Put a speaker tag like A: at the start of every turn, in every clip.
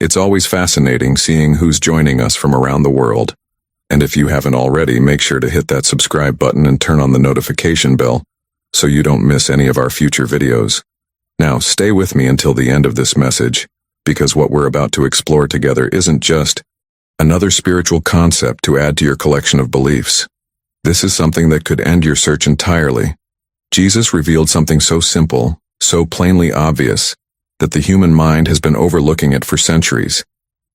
A: It's always fascinating seeing who's joining us from around the world. And if you haven't already, make sure to hit that subscribe button and turn on the notification bell so you don't miss any of our future videos. Now, stay with me until the end of this message, because what we're about to explore together isn't just another spiritual concept to add to your collection of beliefs. This is something that could end your search entirely. Jesus revealed something so simple, so plainly obvious, that the human mind has been overlooking it for centuries.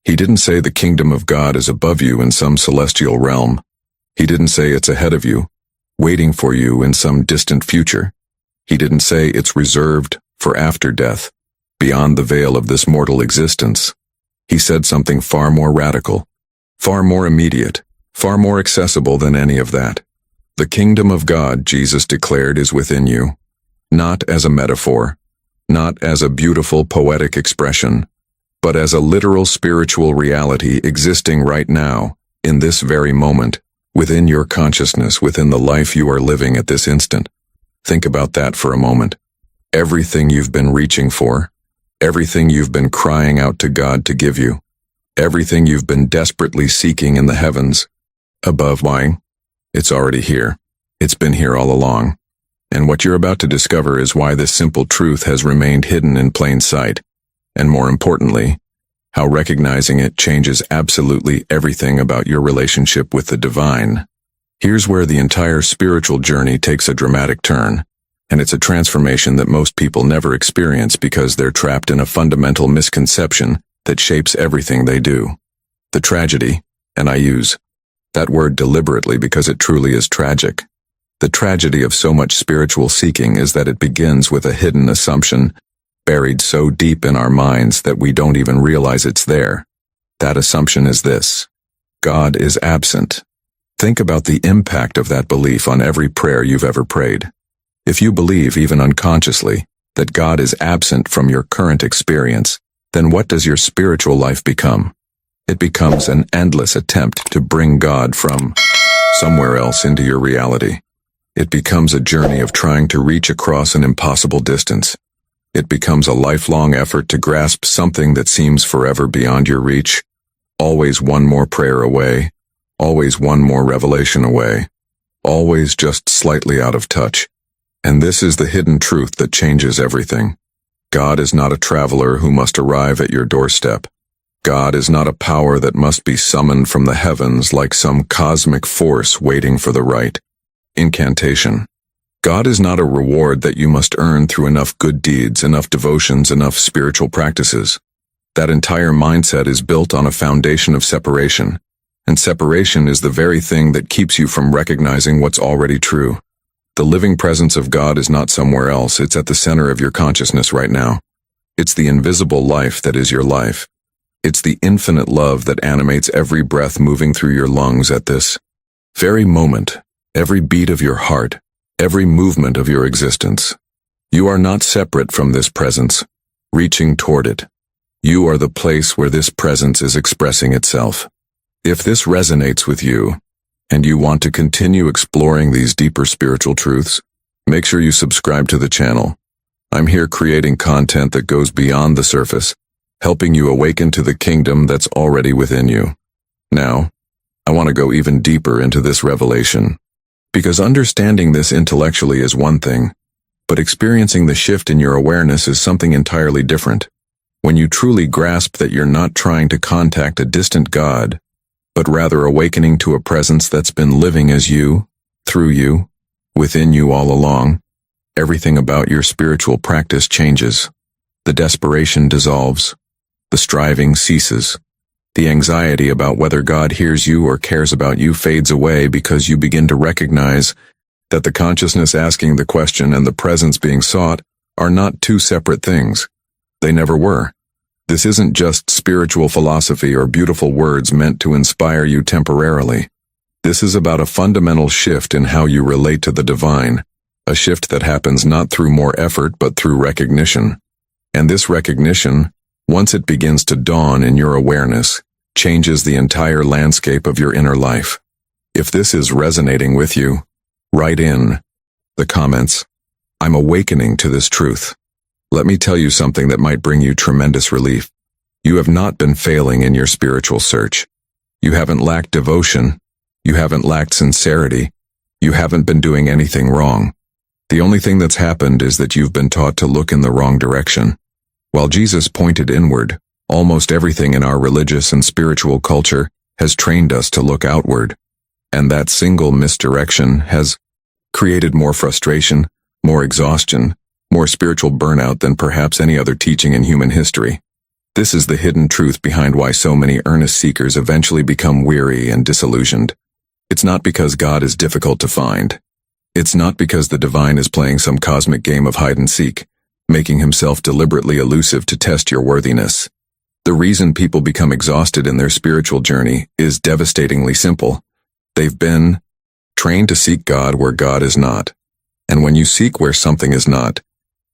A: He didn't say the kingdom of God is above you in some celestial realm. He didn't say it's ahead of you, waiting for you in some distant future. He didn't say it's reserved for after death, beyond the veil of this mortal existence. He said something far more radical, far more immediate, far more accessible than any of that. The kingdom of God, Jesus declared, is within you, not as a metaphor, not as a beautiful poetic expression, but as a literal spiritual reality existing right now, in this very moment, within your consciousness, within the life you are living at this instant. Think about that for a moment. Everything you've been reaching for, everything you've been crying out to God to give you, everything you've been desperately seeking in the heavens, above lying, it's already here. It's been here all along. And what you're about to discover is why this simple truth has remained hidden in plain sight, and more importantly, how recognizing it changes absolutely everything about your relationship with the divine. Here's where the entire spiritual journey takes a dramatic turn, and it's a transformation that most people never experience because they're trapped in a fundamental misconception that shapes everything they do. The tragedy, and I use that word deliberately because it truly is tragic. The tragedy of so much spiritual seeking is that it begins with a hidden assumption buried so deep in our minds that we don't even realize it's there. That assumption is this: God is absent. Think about the impact of that belief on every prayer you've ever prayed. If you believe, even unconsciously, that God is absent from your current experience, then what does your spiritual life become? It becomes an endless attempt to bring God from somewhere else into your reality. It becomes a journey of trying to reach across an impossible distance. It becomes a lifelong effort to grasp something that seems forever beyond your reach, always one more prayer away, always one more revelation away, always just slightly out of touch. And this is the hidden truth that changes everything. God is not a traveler who must arrive at your doorstep. God is not a power that must be summoned from the heavens like some cosmic force waiting for the right incantation. God is not a reward that you must earn through enough good deeds, enough devotions, enough spiritual practices. That entire mindset is built on a foundation of separation, and separation is the very thing that keeps you from recognizing what's already true. The living presence of God is not somewhere else, it's at the center of your consciousness right now. It's the invisible life that is your life. It's the infinite love that animates every breath moving through your lungs at this very moment, every beat of your heart, every movement of your existence. You are not separate from this presence, reaching toward it. You are the place where this presence is expressing itself. If this resonates with you, and you want to continue exploring these deeper spiritual truths, make sure you subscribe to the channel. I'm here creating content that goes beyond the surface, helping you awaken to the kingdom that's already within you. Now, I want to go even deeper into this revelation, because understanding this intellectually is one thing, but experiencing the shift in your awareness is something entirely different. When you truly grasp that you're not trying to contact a distant God, but rather awakening to a presence that's been living as you, through you, within you all along, everything about your spiritual practice changes. The desperation dissolves. The striving ceases. The anxiety about whether God hears you or cares about you fades away because you begin to recognize that the consciousness asking the question and the presence being sought are not two separate things. They never were. This isn't just spiritual philosophy or beautiful words meant to inspire you temporarily. This is about a fundamental shift in how you relate to the divine, a shift that happens not through more effort but through recognition. And this recognition, once it begins to dawn in your awareness, changes the entire landscape of your inner life. If this is resonating with you, write in the comments, "I'm awakening to this truth." Let me tell you something that might bring you tremendous relief. You have not been failing in your spiritual search. You haven't lacked devotion. You haven't lacked sincerity. You haven't been doing anything wrong. The only thing that's happened is that you've been taught to look in the wrong direction. While Jesus pointed inward, almost everything in our religious and spiritual culture has trained us to look outward. And that single misdirection has created more frustration, more exhaustion, more spiritual burnout than perhaps any other teaching in human history. This is the hidden truth behind why so many earnest seekers eventually become weary and disillusioned. It's not because God is difficult to find. It's not because the divine is playing some cosmic game of hide and seek, making himself deliberately elusive to test your worthiness. The reason people become exhausted in their spiritual journey is devastatingly simple. They've been trained to seek God where God is not. And when you seek where something is not,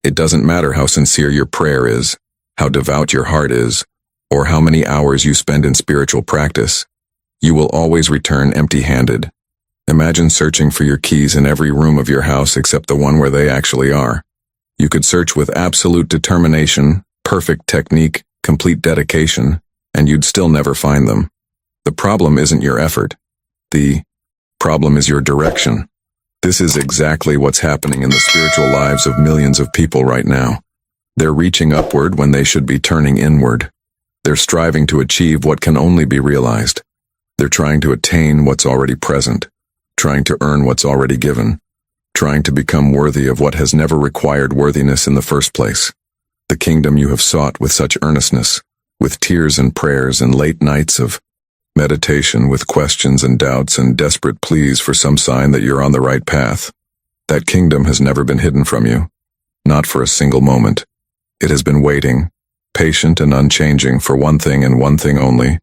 A: it doesn't matter how sincere your prayer is, how devout your heart is, or how many hours you spend in spiritual practice. You will always return empty-handed. Imagine searching for your keys in every room of your house except the one where they actually are. You could search with absolute determination, perfect technique, complete dedication, and you'd still never find them. The problem isn't your effort. The problem is your direction. This is exactly what's happening in the spiritual lives of millions of people right now. They're reaching upward when they should be turning inward. They're striving to achieve what can only be realized. They're trying to attain what's already present, trying to earn what's already given, trying to become worthy of what has never required worthiness in the first place. The kingdom you have sought with such earnestness, with tears and prayers and late nights of meditation, with questions and doubts and desperate pleas for some sign that you're on the right path. That kingdom has never been hidden from you, not for a single moment. It has been waiting, patient and unchanging for one thing and one thing only,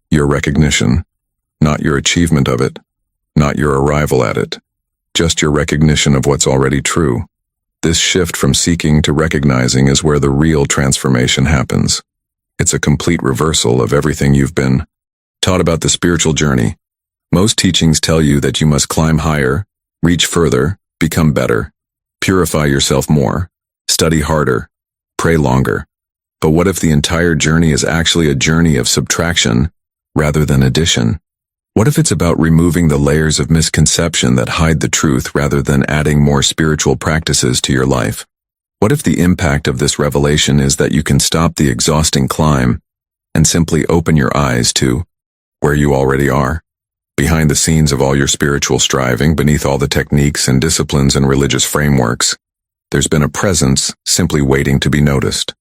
A: your recognition, not your achievement of it, not your arrival at it, just your recognition of what's already true. This shift from seeking to recognizing is where the real transformation happens. It's a complete reversal of everything you've been taught about the spiritual journey. Most teachings tell you that you must climb higher, reach further, become better, purify yourself more, study harder, pray longer. But what if the entire journey is actually a journey of subtraction rather than addition? What if it's about removing the layers of misconception that hide the truth rather than adding more spiritual practices to your life? What if the impact of this revelation is that you can stop the exhausting climb and simply open your eyes to where you already are? Behind the scenes of all your spiritual striving, beneath all the techniques and disciplines and religious frameworks, there's been a presence simply waiting to be noticed.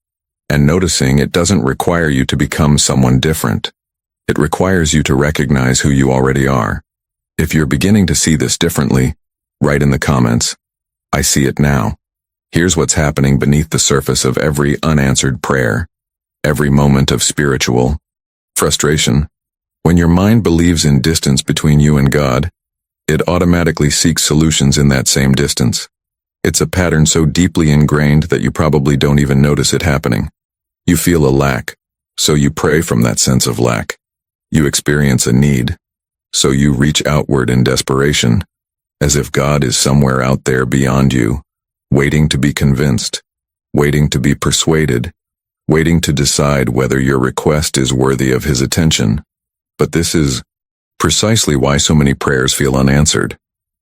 A: And noticing it doesn't require you to become someone different. It requires you to recognize who you already are. If you're beginning to see this differently, write in the comments, "I see it now." Here's what's happening beneath the surface of every unanswered prayer, every moment of spiritual frustration. When your mind believes in distance between you and God, it automatically seeks solutions in that same distance. It's a pattern so deeply ingrained that you probably don't even notice it happening. You feel a lack, so you pray from that sense of lack. You experience a need, so you reach outward in desperation, as if God is somewhere out there beyond you, waiting to be convinced, waiting to be persuaded, waiting to decide whether your request is worthy of his attention. But this is precisely why so many prayers feel unanswered.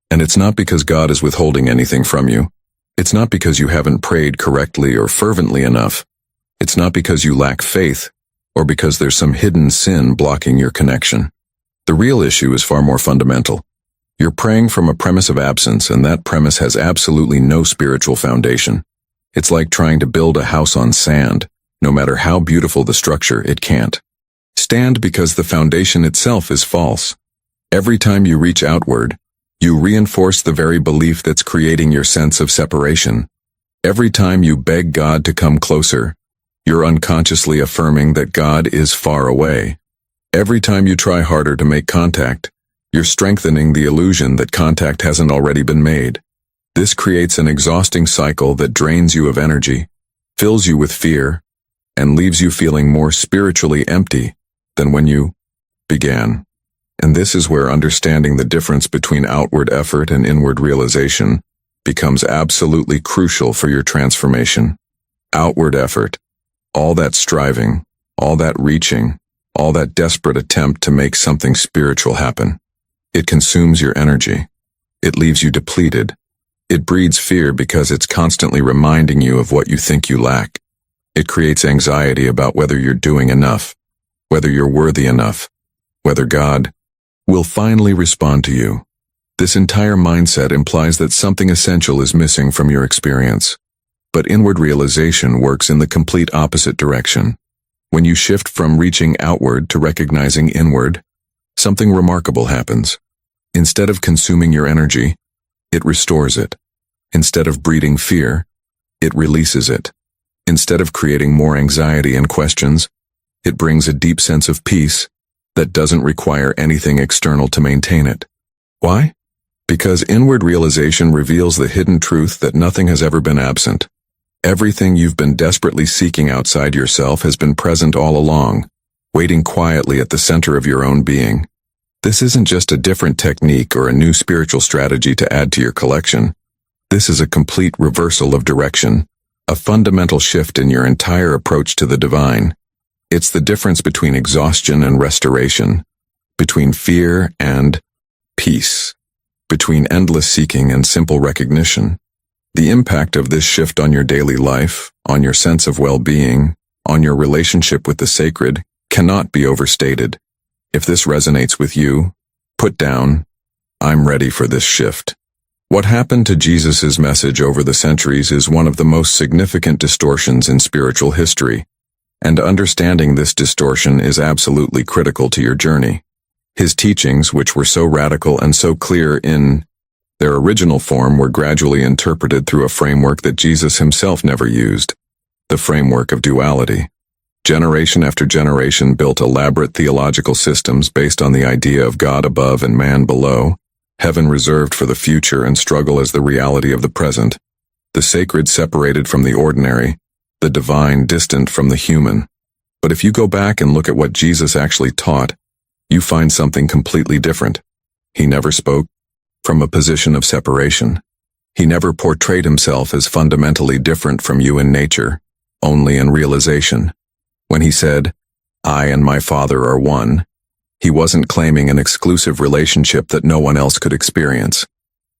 A: And it's not because God is withholding anything from you. It's not because you haven't prayed correctly or fervently enough. It's not because you lack faith, or because there's some hidden sin blocking your connection. The real issue is far more fundamental. You're praying from a premise of absence, and that premise has absolutely no spiritual foundation. It's like trying to build a house on sand. No matter how beautiful the structure, it can't stand because the foundation itself is false. Every time you reach outward, you reinforce the very belief that's creating your sense of separation. Every time you beg God to come closer, you're unconsciously affirming that God is far away. Every time you try harder to make contact, you're strengthening the illusion that contact hasn't already been made. This creates an exhausting cycle that drains you of energy, fills you with fear, and leaves you feeling more spiritually empty than when you began. And this is where understanding the difference between outward effort and inward realization becomes absolutely crucial for your transformation. Outward effort, all that striving, all that reaching, all that desperate attempt to make something spiritual happen. It consumes your energy. It leaves you depleted. It breeds fear because it's constantly reminding you of what you think you lack. It creates anxiety about whether you're doing enough, whether you're worthy enough, whether God will finally respond to you. This entire mindset implies that something essential is missing from your experience. But inward realization works in the complete opposite direction. When you shift from reaching outward to recognizing inward, something remarkable happens. Instead of consuming your energy, it restores it. Instead of breeding fear, it releases it. Instead of creating more anxiety and questions, it brings a deep sense of peace that doesn't require anything external to maintain it. Why? Because inward realization reveals the hidden truth that nothing has ever been absent. Everything you've been desperately seeking outside yourself has been present all along, waiting quietly at the center of your own being. This isn't just a different technique or a new spiritual strategy to add to your collection. This is a complete reversal of direction, a fundamental shift in your entire approach to the divine. It's the difference between exhaustion and restoration, between fear and peace, between endless seeking and simple recognition. The impact of this shift on your daily life, on your sense of well-being, on your relationship with the sacred, cannot be overstated. If this resonates with you, put down, "I'm ready for this shift." What happened to Jesus' message over the centuries is one of the most significant distortions in spiritual history, and understanding this distortion is absolutely critical to your journey. His teachings, which were so radical and so clear in their original form, were gradually interpreted through a framework that Jesus himself never used, the framework of duality. Generation after generation built elaborate theological systems based on the idea of God above and man below, heaven reserved for the future and struggle as the reality of the present, the sacred separated from the ordinary, the divine distant from the human. But if you go back and look at what Jesus actually taught, you find something completely different. He never spoke from a position of separation. He never portrayed himself as fundamentally different from you in nature, only in realization. When he said, "I and my Father are one," he wasn't claiming an exclusive relationship that no one else could experience.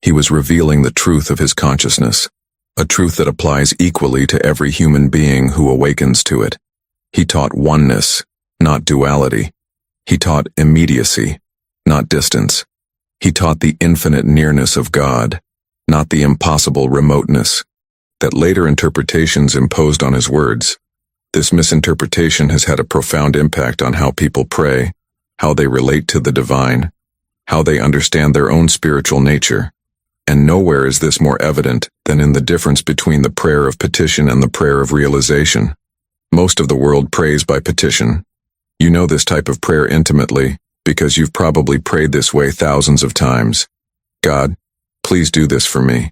A: He was revealing the truth of his consciousness, a truth that applies equally to every human being who awakens to it. He taught oneness, not duality. He taught immediacy, not distance. He taught the infinite nearness of God, not the impossible remoteness that later interpretations imposed on his words. This misinterpretation has had a profound impact on how people pray, how they relate to the divine, how they understand their own spiritual nature. And nowhere is this more evident than in the difference between the prayer of petition and the prayer of realization. Most of the world prays by petition. You know this type of prayer intimately, because you've probably prayed this way thousands of times. God, please do this for me.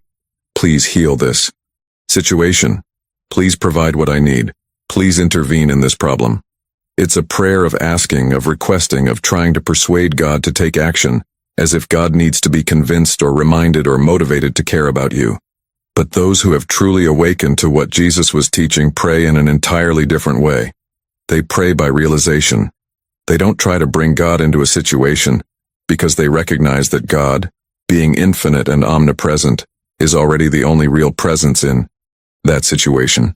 A: Please heal this situation. Please provide what I need. Please intervene in this problem. It's a prayer of asking, of requesting, of trying to persuade God to take action, as if God needs to be convinced or reminded or motivated to care about you. But those who have truly awakened to what Jesus was teaching pray in an entirely different way. They pray by realization. They don't try to bring God into a situation because they recognize that God, being infinite and omnipresent, is already the only real presence in that situation.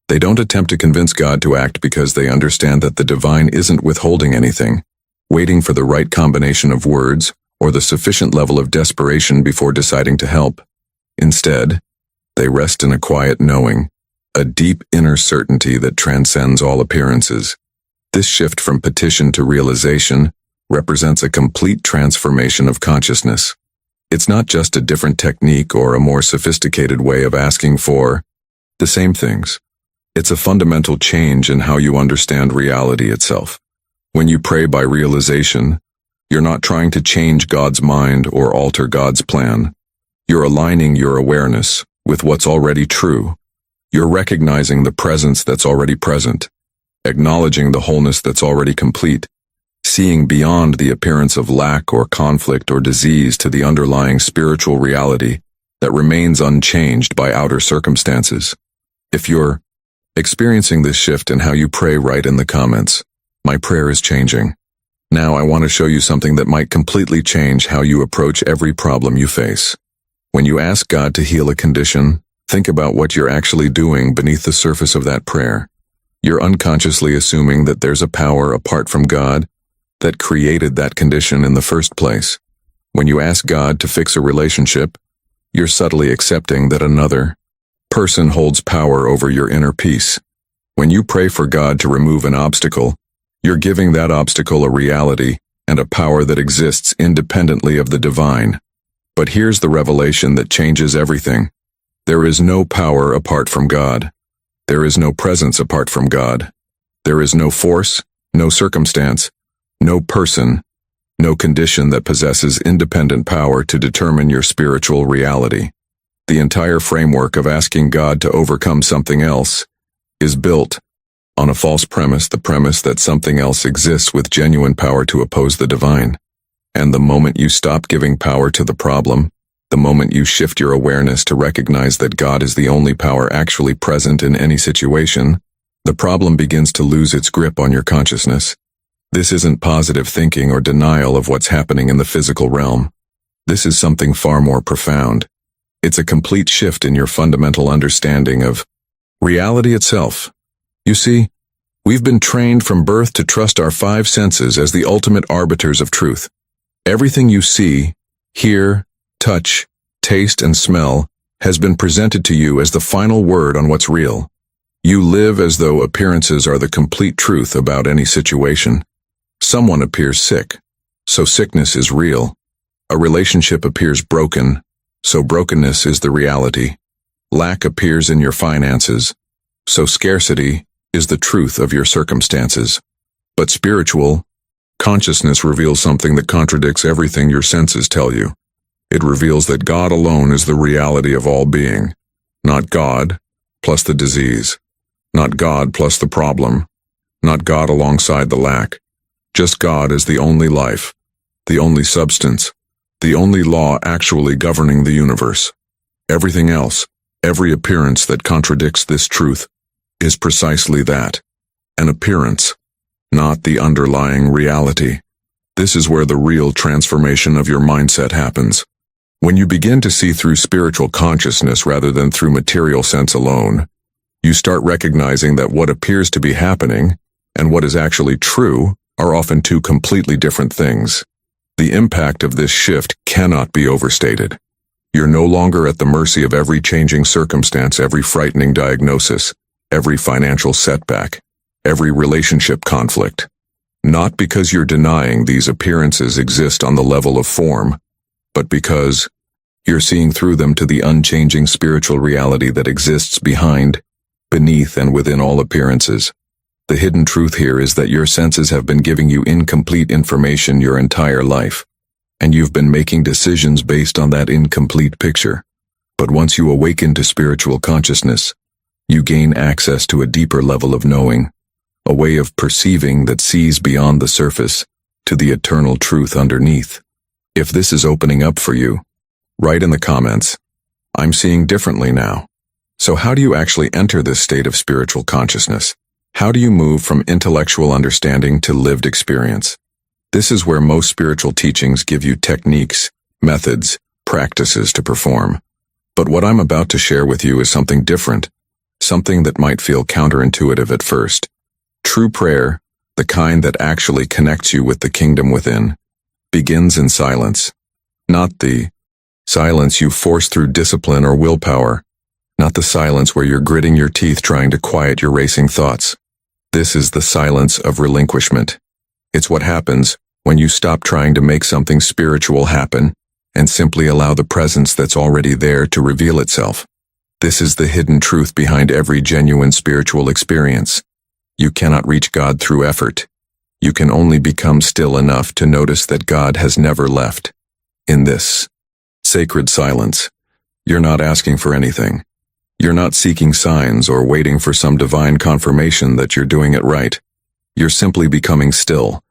A: They don't attempt to convince God to act because they understand that the divine isn't withholding anything, waiting for the right combination of words or the sufficient level of desperation before deciding to help. Instead, they rest in a quiet knowing, a deep inner certainty that transcends all appearances. This shift from petition to realization represents a complete transformation of consciousness. It's not just a different technique or a more sophisticated way of asking for the same things. It's a fundamental change in how you understand reality itself. When you pray by realization, you're not trying to change God's mind or alter God's plan. You're aligning your awareness with what's already true. You're recognizing the presence that's already present, acknowledging the wholeness that's already complete, seeing beyond the appearance of lack or conflict or disease to the underlying spiritual reality that remains unchanged by outer circumstances. If you're Experiencing this shift in how you pray, write in the comments. My prayer is changing. Now I want to show you something that might completely change how you approach every problem you face. When you ask God to heal a condition, think about what you're actually doing beneath the surface of that prayer. You're unconsciously assuming that there's a power apart from God that created that condition in the first place. When you ask God to fix a relationship, you're subtly accepting that another person holds power over your inner peace. When you pray for God to remove an obstacle, you're giving that obstacle a reality and a power that exists independently of the divine. But here's the revelation that changes everything. There is no power apart from God. There is no presence apart from God. There is no force, no circumstance, no person, no condition that possesses independent power to determine your spiritual reality. The entire framework of asking God to overcome something else is built on a false premise, the premise that something else exists with genuine power to oppose the divine. And the moment you stop giving power to the problem, the moment you shift your awareness to recognize that God is the only power actually present in any situation, the problem begins to lose its grip on your consciousness. This isn't positive thinking or denial of what's happening in the physical realm. This is something far more profound. It's a complete shift in your fundamental understanding of reality itself. You see, we've been trained from birth to trust our five senses as the ultimate arbiters of truth. Everything you see, hear, touch, taste, and smell has been presented to you as the final word on what's real. You live as though appearances are the complete truth about any situation. Someone appears sick, so sickness is real. A relationship appears broken, so brokenness is the reality. Lack appears in your finances, so scarcity is the truth of your circumstances. But spiritual consciousness reveals something that contradicts everything your senses tell you. It reveals that God alone is the reality of all being, not God plus the disease, not God plus the problem, not God alongside the lack. Just God is the only life, the only substance, the only law actually governing the universe. Everything else, every appearance that contradicts this truth, is precisely that, an appearance, not the underlying reality. This is where the real transformation of your mindset happens. When you begin to see through spiritual consciousness rather than through material sense alone, you start recognizing that what appears to be happening and what is actually true are often two completely different things. The impact of this shift cannot be overstated. You're no longer at the mercy of every changing circumstance, every frightening diagnosis, every financial setback, every relationship conflict. Not because you're denying these appearances exist on the level of form, but because you're seeing through them to the unchanging spiritual reality that exists behind, beneath, and within all appearances. The hidden truth here is that your senses have been giving you incomplete information your entire life, and you've been making decisions based on that incomplete picture. But once you awaken to spiritual consciousness, you gain access to a deeper level of knowing, a way of perceiving that sees beyond the surface to the eternal truth underneath. If this is opening up for you, write in the comments, "I'm seeing differently now." So how do you actually enter this state of spiritual consciousness? How do you move from intellectual understanding to lived experience? This is where most spiritual teachings give you techniques, methods, practices to perform. But what I'm about to share with you is something different, something that might feel counterintuitive at first. True prayer, the kind that actually connects you with the kingdom within, begins in silence. Not the silence you force through discipline or willpower, not the silence where you're gritting your teeth trying to quiet your racing thoughts. This is the silence of relinquishment. It's what happens when you stop trying to make something spiritual happen and simply allow the presence that's already there to reveal itself. This is the hidden truth behind every genuine spiritual experience. You cannot reach God through effort. You can only become still enough to notice that God has never left. In this sacred silence, you're not asking for anything. You're not seeking signs or waiting for some divine confirmation that you're doing it right. You're simply becoming still,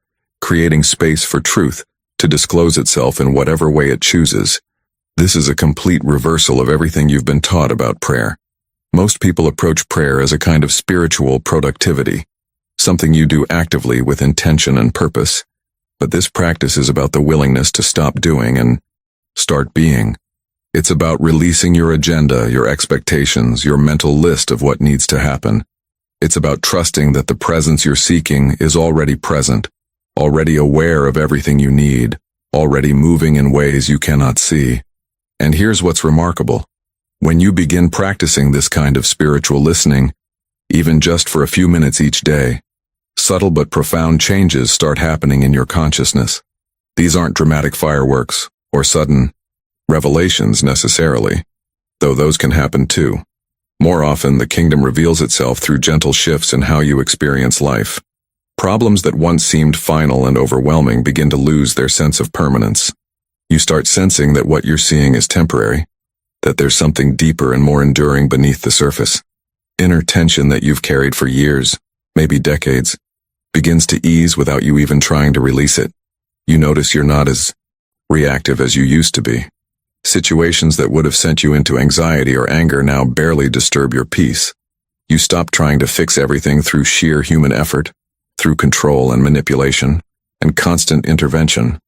A: creating space for truth to disclose itself in whatever way it chooses. This is a complete reversal of everything you've been taught about prayer. Most people approach prayer as a kind of spiritual productivity, something you do actively with intention and purpose. But this practice is about the willingness to stop doing and start being. It's about releasing your agenda, your expectations, your mental list of what needs to happen. It's about trusting that the presence you're seeking is already present, already aware of everything you need, already moving in ways you cannot see. And here's what's remarkable. When you begin practicing this kind of spiritual listening, even just for a few minutes each day, subtle but profound changes start happening in your consciousness. These aren't dramatic fireworks or sudden revelations necessarily, though those can happen too. More often, the kingdom reveals itself through gentle shifts in how you experience life. Problems that once seemed final and overwhelming begin to lose their sense of permanence. You start sensing that what you're seeing is temporary, that there's something deeper and more enduring beneath the surface. Inner tension that you've carried for years, maybe decades, begins to ease without you even trying to release it. You notice you're not as reactive as you used to be. Situations that would have sent you into anxiety or anger now barely disturb your peace. You stop trying to fix everything through sheer human effort, through control and manipulation, and constant intervention.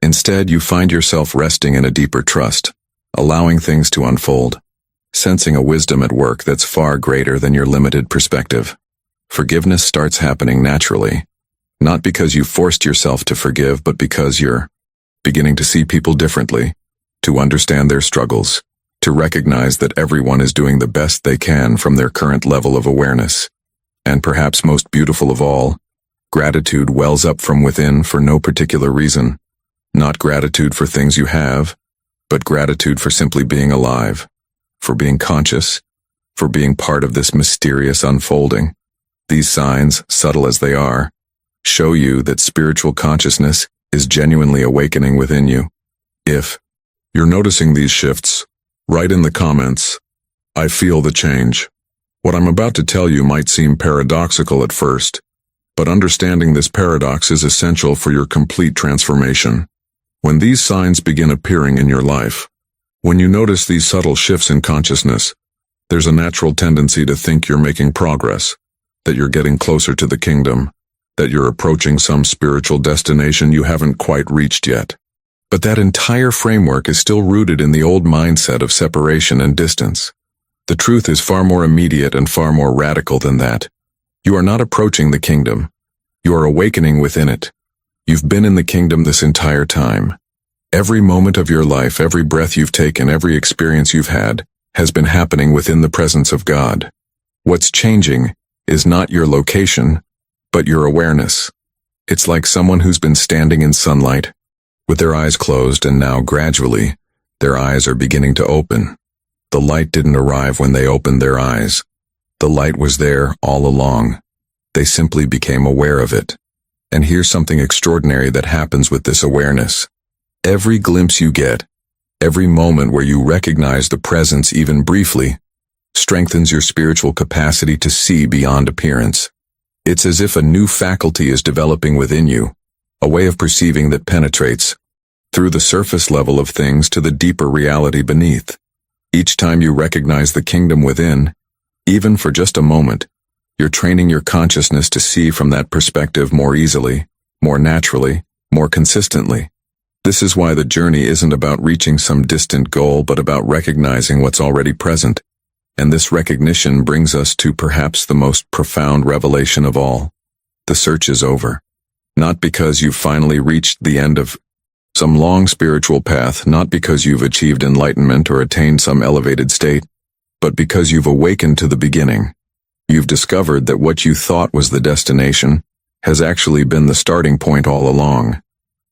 A: Instead, you find yourself resting in a deeper trust, allowing things to unfold, sensing a wisdom at work that's far greater than your limited perspective. Forgiveness starts happening naturally, not because you forced yourself to forgive, but because you're beginning to see people differently, to understand their struggles, to recognize that everyone is doing the best they can from their current level of awareness. And perhaps most beautiful of all, gratitude wells up from within for no particular reason. Not gratitude for things you have, but gratitude for simply being alive, for being conscious, for being part of this mysterious unfolding. These signs, subtle as they are, show you that spiritual consciousness is genuinely awakening within you. If you're noticing these shifts, write in the comments, "I feel the change." What I'm about to tell you might seem paradoxical at first, but understanding this paradox is essential for your complete transformation. When these signs begin appearing in your life, when you notice these subtle shifts in consciousness, there's a natural tendency to think you're making progress, that you're getting closer to the kingdom, that you're approaching some spiritual destination you haven't quite reached yet. But that entire framework is still rooted in the old mindset of separation and distance. The truth is far more immediate and far more radical than that. You are not approaching the kingdom. You are awakening within it. You've been in the kingdom this entire time. Every moment of your life, every breath you've taken, every experience you've had, has been happening within the presence of God. What's changing is not your location, but your awareness. It's like someone who's been standing in sunlight, with their eyes closed, and now gradually, their eyes are beginning to open. The light didn't arrive when they opened their eyes. The light was there all along. They simply became aware of it. And here's something extraordinary that happens with this awareness. Every glimpse you get, every moment where you recognize the presence even briefly, strengthens your spiritual capacity to see beyond appearance. It's as if a new faculty is developing within you, a way of perceiving that penetrates through the surface level of things to the deeper reality beneath. Each time you recognize the kingdom within, even for just a moment, you're training your consciousness to see from that perspective more easily, more naturally, more consistently. This is why the journey isn't about reaching some distant goal, but about recognizing what's already present. And this recognition brings us to perhaps the most profound revelation of all. The search is over. Not because you've finally reached the end of some long spiritual path, not because you've achieved enlightenment or attained some elevated state, but because you've awakened to the beginning. You've discovered that what you thought was the destination has actually been the starting point all along.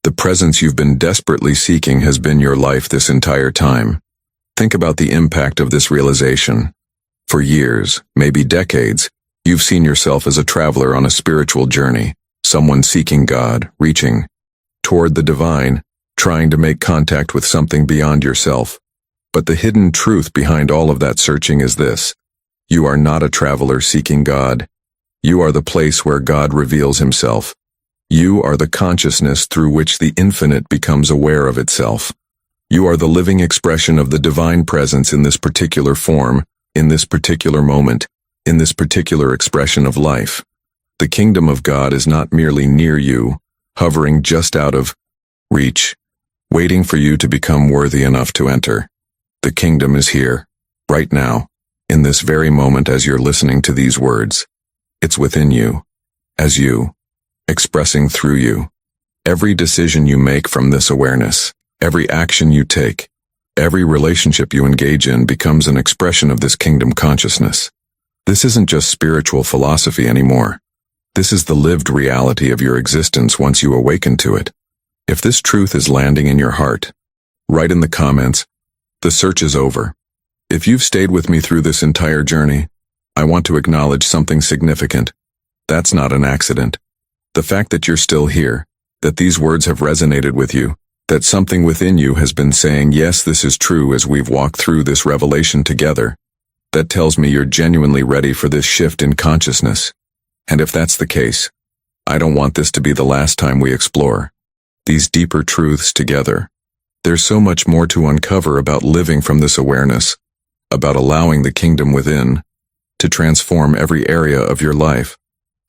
A: The presence you've been desperately seeking has been your life this entire time. Think about the impact of this realization. For years, maybe decades, you've seen yourself as a traveler on a spiritual journey, someone seeking God, reaching toward the divine, trying to make contact with something beyond yourself. But the hidden truth behind all of that searching is this: you are not a traveler seeking God. You are the place where God reveals himself. You are the consciousness through which the infinite becomes aware of itself. You are the living expression of the divine presence in this particular form, in this particular moment, in this particular expression of life. The kingdom of God is not merely near you, hovering just out of reach, waiting for you to become worthy enough to enter. The kingdom is here, right now, in this very moment as you're listening to these words. It's within you, as you, expressing through you. Every decision you make from this awareness, every action you take, every relationship you engage in becomes an expression of this kingdom consciousness. This isn't just spiritual philosophy anymore. This is the lived reality of your existence once you awaken to it. If this truth is landing in your heart, write in the comments, "The search is over." If you've stayed with me through this entire journey, I want to acknowledge something significant. That's not an accident. The fact that you're still here, that these words have resonated with you, that something within you has been saying, yes, this is true as we've walked through this revelation together, that tells me you're genuinely ready for this shift in consciousness. And if that's the case, I don't want this to be the last time we explore these deeper truths together. There's so much more to uncover about living from this awareness, about allowing the kingdom within to transform every area of your life.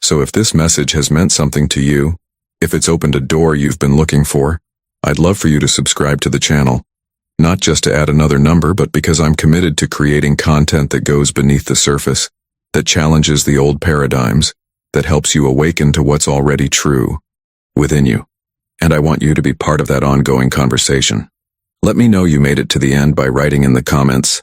A: So if this message has meant something to you, if it's opened a door you've been looking for, I'd love for you to subscribe to the channel. Not just to add another number, but because I'm committed to creating content that goes beneath the surface, that challenges the old paradigms, that helps you awaken to what's already true within you. And I want you to be part of that ongoing conversation. Let me know you made it to the end by writing in the comments,